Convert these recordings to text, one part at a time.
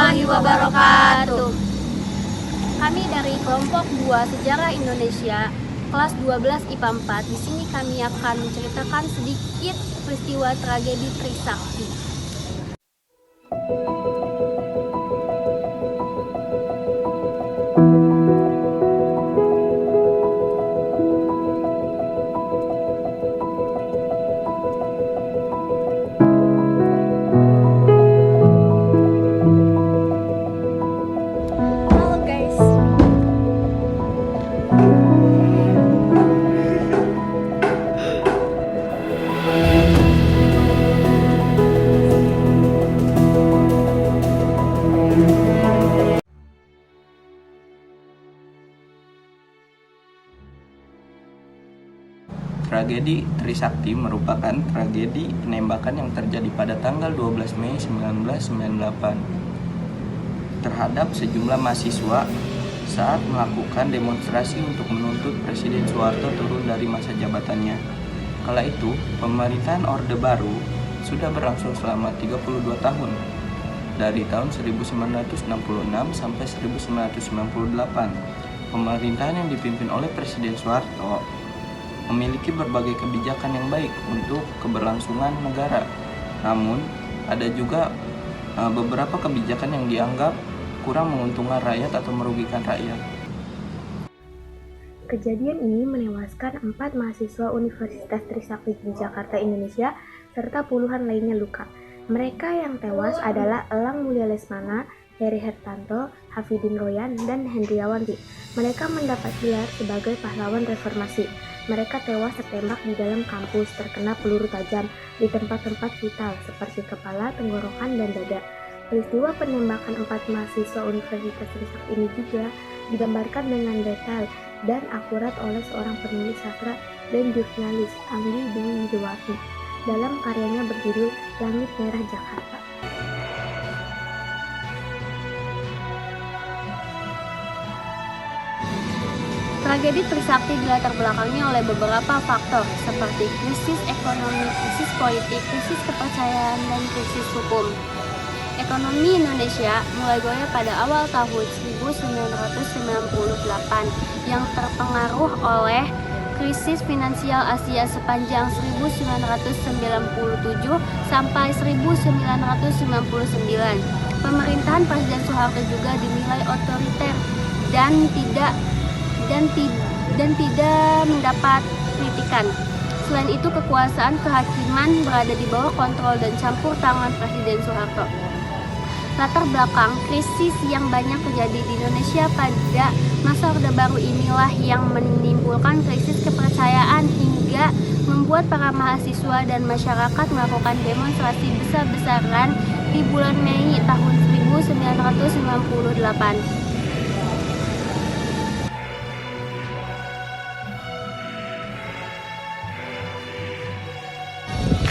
warahmatullahi wabarakatuh. Kami dari kelompok 2 Sejarah Indonesia kelas 12 IPA 4. Di sini kami akan menceritakan sedikit peristiwa tragedi Trisakti. Halo guys. Tragedi Trisakti merupakan tragedi penembakan yang terjadi pada tanggal 12 Mei 1998 terhadap sejumlah mahasiswa saat melakukan demonstrasi untuk menuntut Presiden Soeharto turun dari masa jabatannya. Kala itu, pemerintahan Orde Baru sudah berlangsung selama 32 tahun, dari tahun 1966 sampai 1998. Pemerintahan yang dipimpin oleh Presiden Soeharto memiliki berbagai kebijakan yang baik untuk keberlangsungan negara. Namun, ada juga beberapa kebijakan yang dianggap kurang menguntungkan rakyat atau merugikan rakyat. Kejadian ini menewaskan 4 mahasiswa Universitas Trisakti di Jakarta, Indonesia, serta puluhan lainnya luka. Mereka yang tewas adalah Elang Mulia Lesmana, Heri Hertanto, Hafidin Royan, dan Hendriawanti. Mereka mendapat gelar sebagai pahlawan reformasi. Mereka tewas tertembak di dalam kampus, terkena peluru tajam di tempat-tempat vital seperti kepala, tenggorokan, dan dada. Peristiwa penembakan 4 mahasiswa Universitas Trisakti ini juga digambarkan dengan detail dan akurat oleh seorang penulis sastra dan jurnalis, Anggi Dwi Widowati, dalam karyanya berjudul Langit Merah Jakarta. Tragedi Trisakti dilatar belakangi oleh beberapa faktor seperti krisis ekonomi, krisis politik, krisis kepercayaan, dan krisis hukum. Ekonomi Indonesia mulai goyah pada awal tahun 1998 yang terpengaruh oleh krisis finansial Asia sepanjang 1997 sampai 1999. Pemerintahan Presiden Soeharto juga dinilai otoriter dan tidak mendapat kritikan. Selain itu, kekuasaan kehakiman berada di bawah kontrol dan campur tangan Presiden Soeharto. Latar belakang krisis yang banyak terjadi di Indonesia pada masa Orde Baru inilah yang menimbulkan krisis kepercayaan hingga membuat para mahasiswa dan masyarakat melakukan demonstrasi besar-besaran di bulan Mei tahun 1998.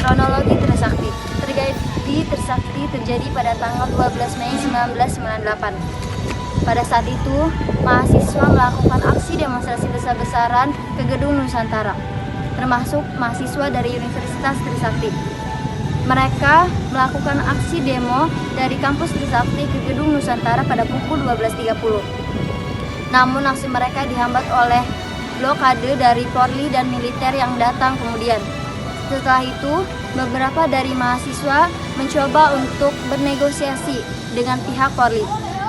Kronologi Trisakti. Tragedi Trisakti terjadi pada tanggal 12 Mei 1998. Pada saat itu, mahasiswa melakukan aksi demonstrasi besar-besaran ke Gedung Nusantara, termasuk mahasiswa dari Universitas Trisakti. Mereka melakukan aksi demo dari kampus Trisakti ke Gedung Nusantara pada pukul 12.30. Namun aksi mereka dihambat oleh blokade dari Polri dan militer yang datang kemudian. Setelah itu, beberapa dari mahasiswa mencoba untuk bernegosiasi dengan pihak Polri.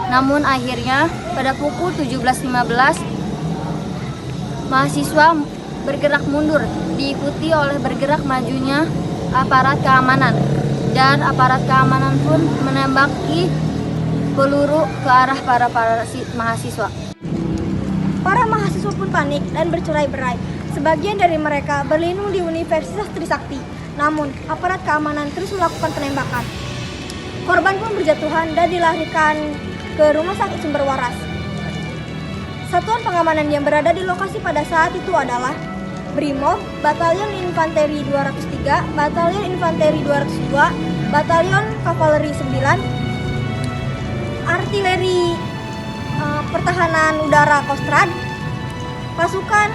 Namun akhirnya pada pukul 17.15, mahasiswa bergerak mundur, diikuti oleh bergerak majunya aparat keamanan. Dan aparat keamanan pun menembaki peluru ke arah para mahasiswa. Para mahasiswa pun panik dan bercerai-berai. Sebagian dari mereka berlindung di Universitas Trisakti, namun aparat keamanan terus melakukan penembakan. Korban pun berjatuhan dan dilarikan ke Rumah Sakit Sumber Waras. Satuan pengamanan yang berada di lokasi pada saat itu adalah Brimob, Batalion Infanteri 203, Batalion Infanteri 202, Batalion Kavaleri 9, Artileri Pertahanan Udara Kostrad, pasukan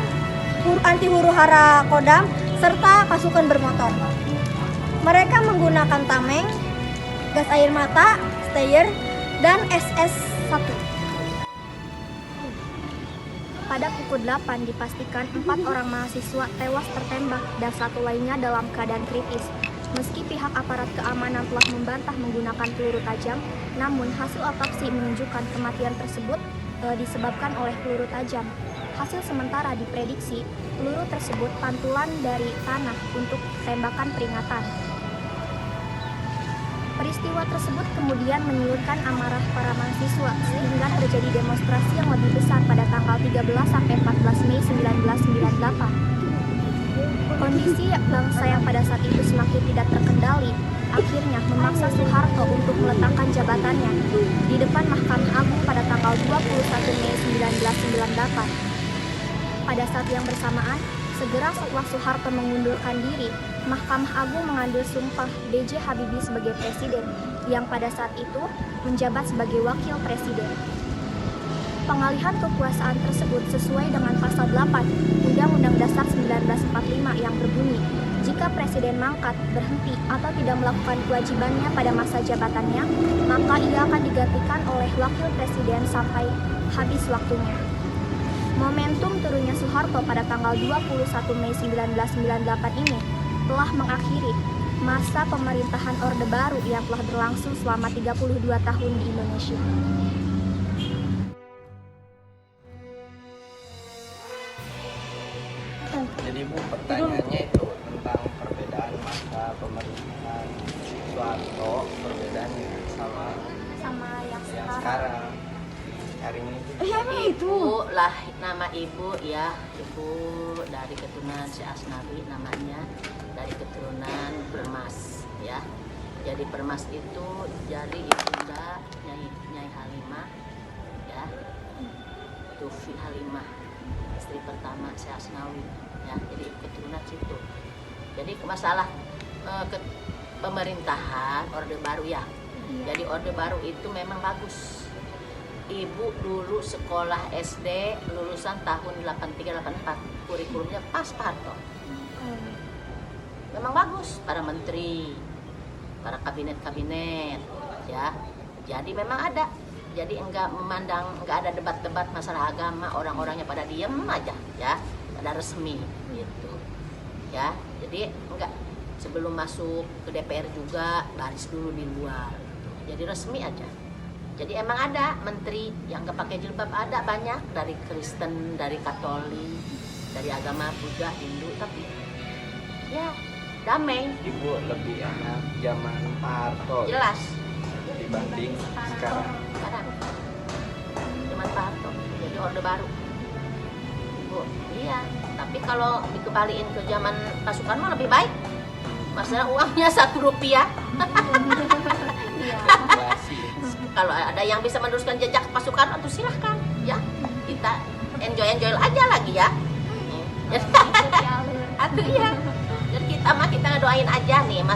anti huru-hara Kodam, serta pasukan bermotor. Mereka menggunakan tameng, gas air mata, stayer, dan SS1. Pada pukul 8 dipastikan 4 orang mahasiswa tewas tertembak dan 1 lainnya dalam keadaan kritis. Meski pihak aparat keamanan telah membantah menggunakan peluru tajam, namun hasil otopsi menunjukkan kematian tersebut disebabkan oleh peluru tajam. Hasil sementara diprediksi peluru tersebut pantulan dari tanah untuk tembakan peringatan. Peristiwa tersebut kemudian menyurutkan amarah para mahasiswa sehingga terjadi demonstrasi yang lebih besar pada tanggal 13 sampai 14 Mei 1998. Kondisi bangsa yang pada saat itu semakin tidak terkendali akhirnya memaksa Soeharto untuk meletakkan jabatannya di depan Mahkamah Agung pada tanggal 21 Mei 1998. Pada saat yang bersamaan, segera setelah Soeharto mengundurkan diri, Mahkamah Agung mengambil sumpah B.J. Habibie sebagai presiden, yang pada saat itu menjabat sebagai wakil presiden. Pengalihan kekuasaan tersebut sesuai dengan pasal 8 Undang-Undang Dasar 1945 yang berbunyi, jika presiden mangkat, berhenti, atau tidak melakukan kewajibannya pada masa jabatannya, maka ia akan digantikan oleh wakil presiden sampai habis waktunya. Momentum turunnya Soeharto pada tanggal 21 Mei 1998 ini telah mengakhiri masa pemerintahan Orde Baru yang telah berlangsung selama 32 tahun di Indonesia. Jadi Bu, pertanyaannya itu tentang perbedaan masa pemerintahan Soeharto, perbedaannya sama yang sekarang hari ini. Ibu lah, nama ibu ya, ibu dari keturunan si Asnawi namanya, dari keturunan Permas ya. Jadi Permas itu jadi ibunda Nyai Halimah ya, Tufi Halimah, istri pertama si Asnawi ya. Jadi keturunan situ. Jadi masalah pemerintahan Orde Baru ya. Jadi Orde Baru itu memang bagus. Ibu dulu sekolah SD lulusan tahun 83-84, kurikulumnya pas Pak Harto. Memang bagus, para menteri, para kabinet-kabinet ya. Jadi memang ada. Jadi enggak ada debat-debat masalah agama, orang-orangnya pada diem aja ya, pada resmi gitu. Ya, jadi enggak sebelum masuk ke DPR juga baris dulu di luar. Jadi resmi aja. Jadi emang ada menteri yang gak pakai jilbab, ada banyak dari Kristen, dari Katolik, dari agama Buddha, Hindu, tapi ya damai. Ibu lebih enak zaman Pak Harto Jelas. dibanding sekarang. Sekarang zaman Pak Harto, jadi Orde Baru. Bu, iya. Tapi kalau dikembaliin ke zaman Pak Soekarno lebih baik. Masalah uangnya Rp1. Kalau ada yang bisa meneruskan jejak Pak Soekarno, itu silahkan ya, kita enjoy aja lagi ya. Aduh ya, jadi kita ngedoain aja nih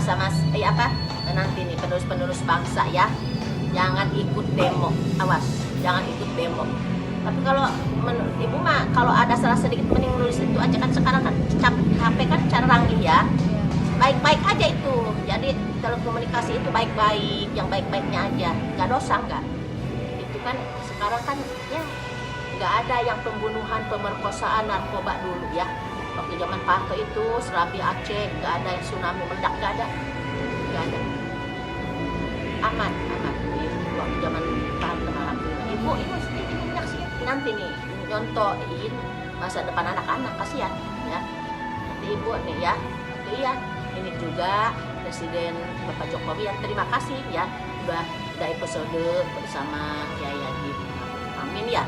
nanti nih penerus bangsa ya, jangan ikut demo, awas, jangan ikut demo. Tapi kalau menurut ibu mah, kalau ada salah sedikit mending nulis itu aja, kan sekarang kan HP kan cara ranggih ya. Baik-baik aja itu. Jadi telekomunikasi itu baik-baik, yang baik-baiknya aja, nggak dosa nggak. Itu kan sekarang kan ya nggak ada yang pembunuhan, pemerkosaan, narkoba dulu ya. Waktu zaman Pak Harto itu Serabi Aceh nggak ada, yang tsunami meledak nggak ada. Aman. Waktu zaman Pak Harto alhamdulillah. Ibu sedikit menyaksikan nanti nih nyontohin masa depan anak-anak, kasihan ya. Nanti ibu nih ya, lihat. Ini juga Presiden Bapak Jokowi yang terima kasih ya, udah episode bersama Kiai Haji Amin ya.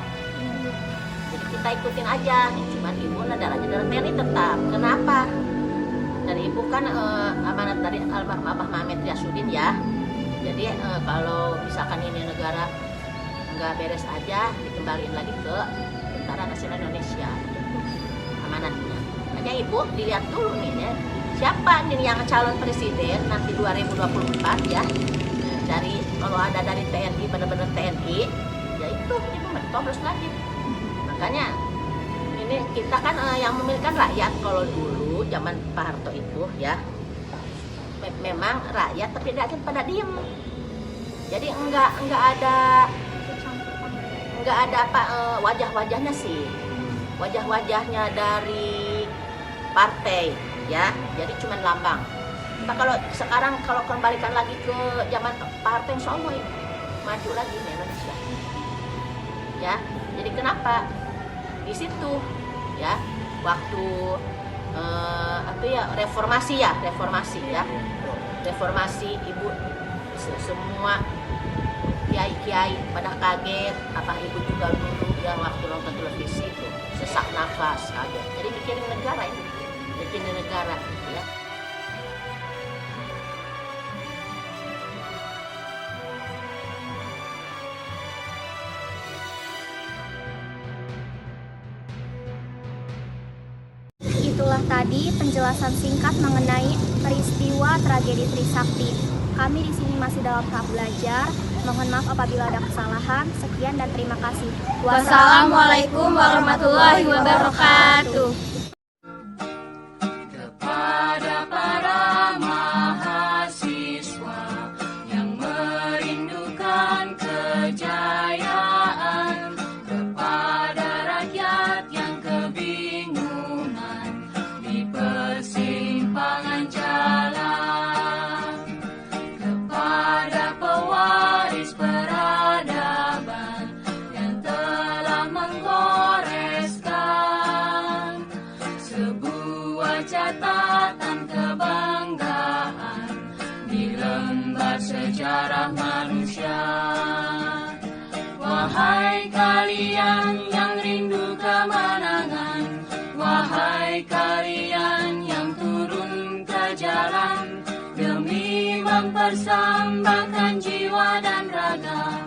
Jadi kita ikutin aja. Cuman ibu darahnya darah TNI tetap. Kenapa? Dan ibu kan amanat dari almarhum Abah Mamet Yasudin ya. Jadi kalau misalkan ini negara nggak beres aja, dikembaliin lagi ke Tentara Nasional Indonesia. Amanatnya. Makanya ibu dilihat dulu nih ya. Siapa nih yang calon presiden nanti 2024 ya, dari kalau ada dari TNI, benar-benar TNI ya itu ibu mencoblos lagi. Makanya ini kita kan yang memiliki rakyat. Kalau dulu zaman Pak Harto itu ya memang rakyat, tapi rakyat pada diem Jadi enggak ada apa wajah-wajahnya sih. Wajah-wajahnya dari partai ya. Jadi cuman lambang. Nah, kalau sekarang kalau kembalikan lagi ke zaman partai, insya Allah maju lagi di Indonesia. Ya. Jadi kenapa? Di situ ya waktu reformasi ibu semua kiai pada kaget, apa ibu juga dulu ya waktu nonton televisi itu sesak nafas kaget. Jadi mikirin negara ya. Itulah tadi penjelasan singkat mengenai peristiwa tragedi Trisakti. Kami di sini masih dalam tahap belajar. Mohon maaf apabila ada kesalahan. Sekian dan terima kasih. Wassalamualaikum warahmatullahi wabarakatuh. Kepada para mahasiswa yang merindukan kejayaan, kepada rakyat yang kebingungan di persimpangan jalan, kepada pewaris peradaban yang telah menggoreskan sebuah catatan kebanggaan di lembar sejarah manusia. Wahai kalian yang rindu kemenangan, wahai kalian yang turun ke jalan demi mempersembahkan jiwa dan raga